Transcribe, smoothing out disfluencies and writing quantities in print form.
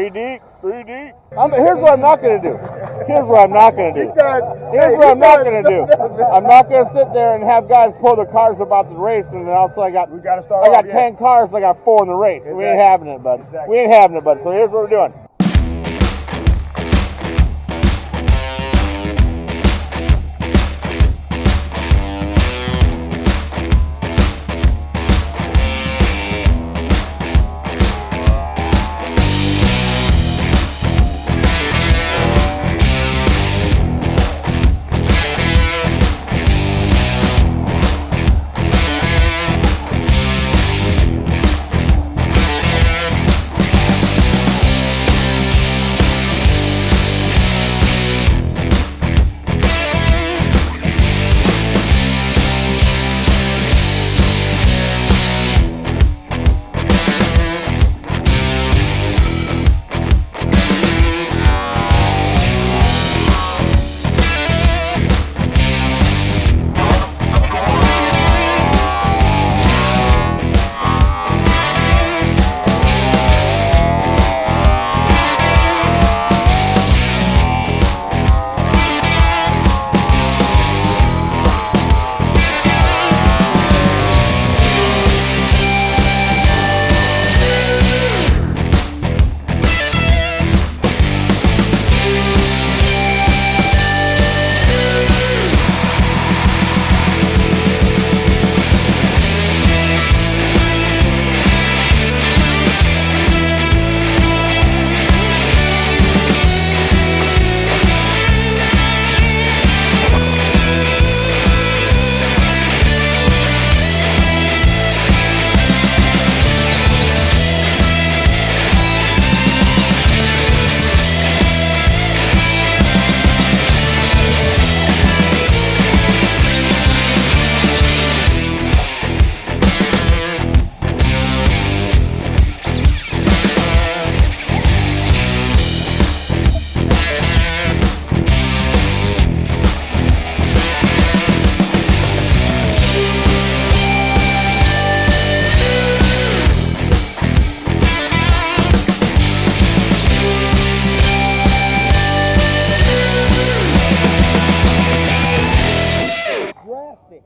Three deep. Here's what I'm not going to do. Here's what I'm not going to do. I'm not going to sit there and have guys pull their cars about the race, and then also I got 10 cars, I got 4 in the race. Exactly. We ain't having it, bud. Exactly. We ain't having it, bud. So here's what we're doing. Drastic.